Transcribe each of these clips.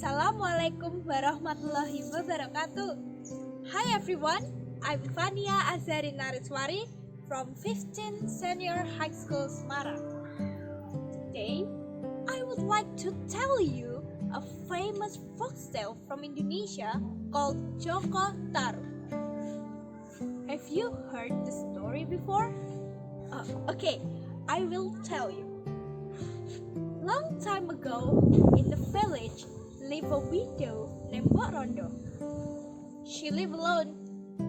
Assalamualaikum warahmatullahi wabarakatuh. Hi everyone, I'm Vania Azarine Nariswari from 15th Senior High School Semarang. Today, I would like to tell you a famous folktale from Indonesia called Joko Tarub. Have you heard the story before? Okay, I will tell you. Long time ago, in the village, lived a widow named Mbok Rondo. She lived alone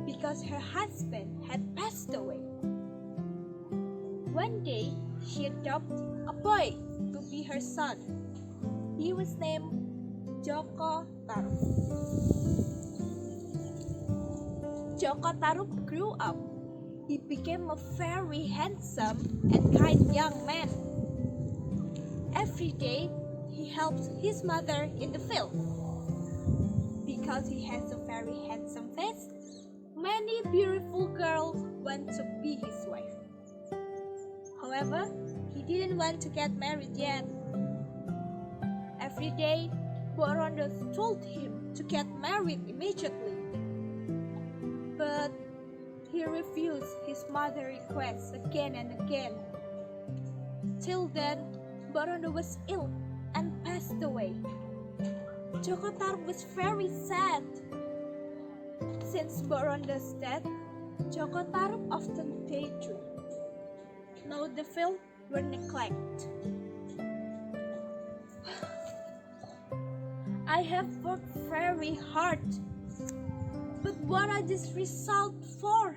because her husband had passed away. One day, she adopted a boy to be her son. He was named Joko Tarub. Joko Tarub grew up. He became a very handsome and kind young man. Every day, he helped his mother in the field. Because he has a very handsome face, many beautiful girls want to be his wife. However, he didn't want to get married yet. Every day, Mbok Rondo told him to get married immediately. But he refused his mother's requests again and again. Till then, Mbok Rondo was ill and passed away. Joko Tarub was very sad. Since Mbok Rondo's death, Joko Tarub often daydreamed. Now the field were neglected. I have worked very hard, but what are these results for?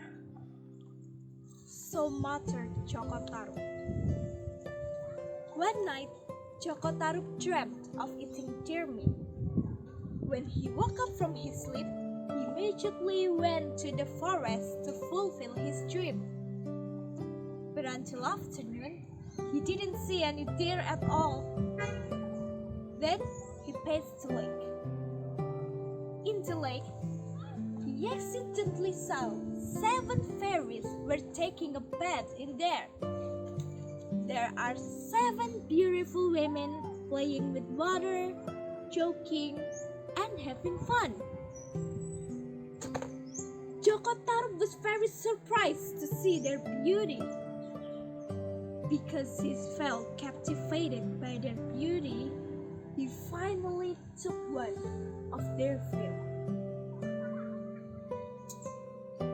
So muttered Joko Tarub. One night, Joko Tarub dreamt of eating deer meat. When he woke up from his sleep, he immediately went to the forest to fulfill his dream. But until afternoon, he didn't see any deer at all. Then he passed the lake. In the lake, he accidentally saw 7 fairies were taking a bath in there. There are 7 beautiful women playing with water, joking, and having fun. Joko Tarub was very surprised to see their beauty. Because he felt captivated by their beauty, he finally took one of their veil.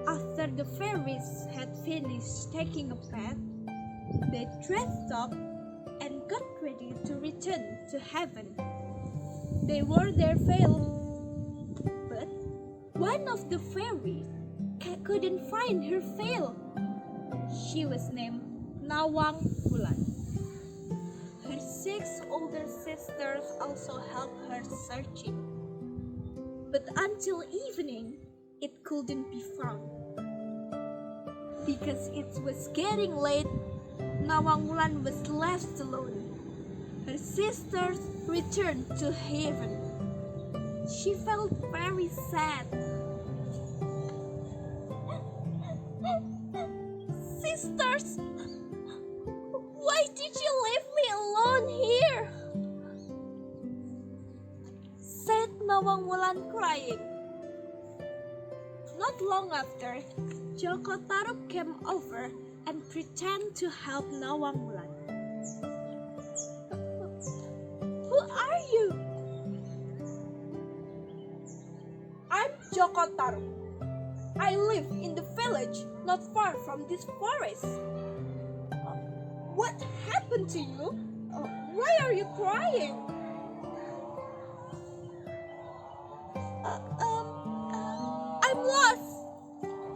After the fairies had finished taking a bath, they dressed up and got ready to return to heaven. They wore their veil, but one of the fairies couldn't find her veil. She was named Nawang Wulan. Her 6 older sisters also helped her searching. But until evening, it couldn't be found. Because it was getting late, Nawang Wulan was left alone. Her sisters returned to heaven. She felt very sad. Sisters, why did you leave me alone here? Said Nawang Wulan crying. Not long after, Joko Tarub came over and pretended to help Nawang Wulan. Who are you? I'm Joko Tarub. I live in the village not far from this forest. What happened to you? Why are you crying? I'm lost.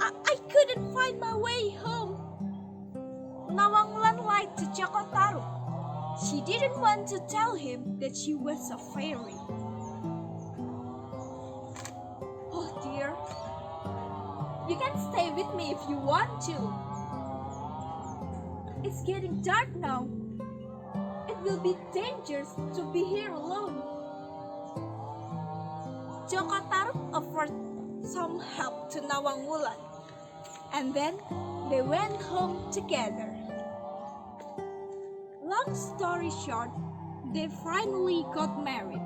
I couldn't find my way home. Nawang Wulan lied to Joko Tarub. She didn't want to tell him that she was a fairy. Oh dear. You can stay with me if you want to. It's getting dark now. It will be dangerous to be here alone. Joko Tarub offered some help to Nawang Wulan, and then they went home together. Long story short, they finally got married.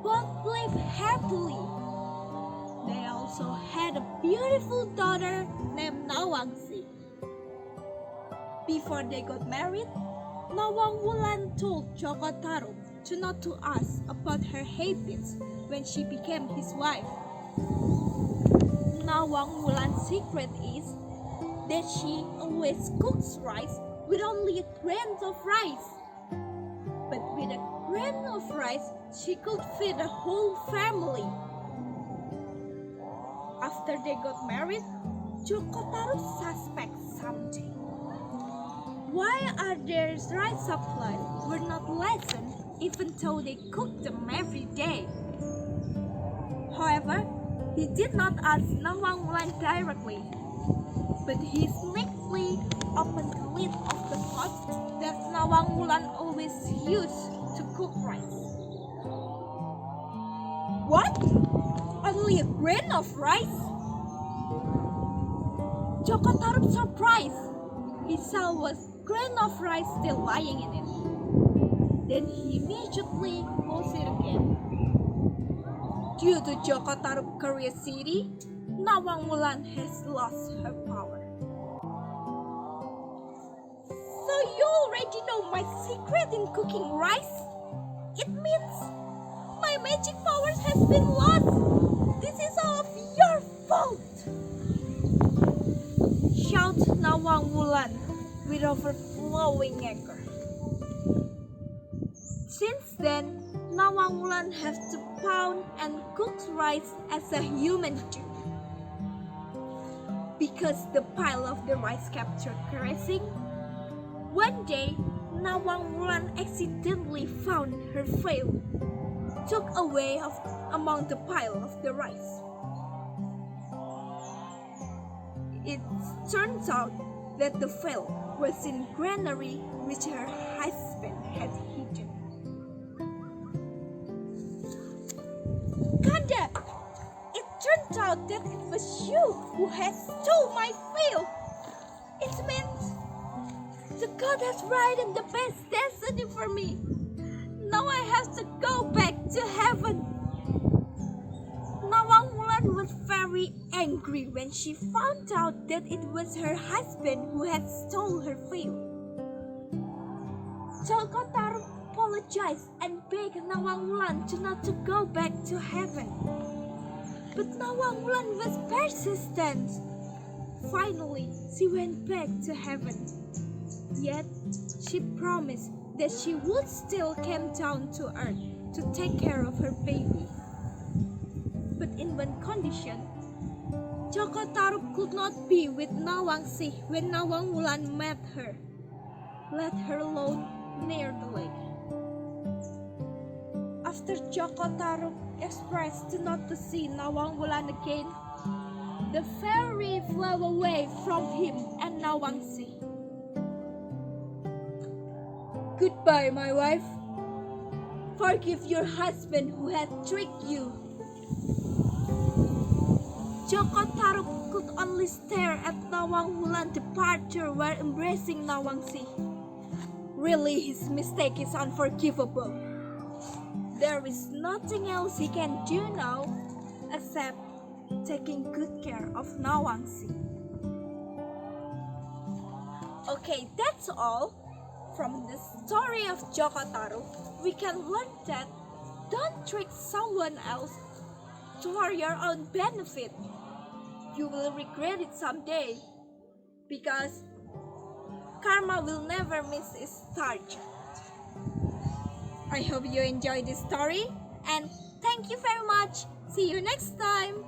both lived happily. They also had a beautiful daughter named Nawangsi. Before they got married, Nawang Wulan told Joko Tarub not to ask about her habits when she became his wife. Nawang Wulan's secret is that she always cooks rice with only a grain of rice. But with a grain of rice, she could feed a whole family. After they got married, Joko Tarub suspects something. Why are their rice supplies were not lessened even though they cooked them every day? However, he did not ask Nawang Wulan directly, but he sneakily opened the lid of the pot that Nawang Wulan always used to cook rice. What? Only a grain of rice? Joko Tarub surprised. He saw was grain of rice still lying in it. Then he immediately closed it again. Due to Joko Tarub's curiosity, Nawang Wulan has lost her power. So you already know my secret in cooking rice? It means my magic powers has been lost. This is all of your fault. Shout Nawang Wulan with overflowing anger. Since then, Nawang Wulan has to pound and cook rice as a human do. Because the pile of the rice kept caressing, one day Nawang Wulan accidentally found her veil, took away among the pile of the rice. It turns out that the veil was in granary which her husband had hidden. Kanda, it turned out that it was you who had stole my veil. It means the God has right and the best destiny for me. Now I have to go back to heaven. Nawang Wulan was very angry when she found out that it was her husband who had stolen her veil. Joko Tarub apologized and begged Nawang Wulan not to go back to heaven. But Nawang Wulan was persistent. Finally, she went back to heaven. Yet, she promised that she would still come down to earth to take care of her baby. But in one condition, Joko Tarub could not be with Nawangsi when Nawang Wulan met her. Let her alone near the lake. After Joko Tarub expressed not to see Nawang Wulan again, the fairy flew away from him and Nawangsi. Goodbye, my wife. Forgive your husband who had tricked you. Joko Tarub could only stare at Nawang Wulan's departure while embracing Nawangsi. Really, his mistake is unforgivable. There is nothing else he can do now except taking good care of Nawangsi. Okay, that's all. From the story of Joko Tarub, we can learn that don't trick someone else for your own benefit. You will regret it someday because karma will never miss its target. I hope you enjoyed this story and thank you very much. See you next time.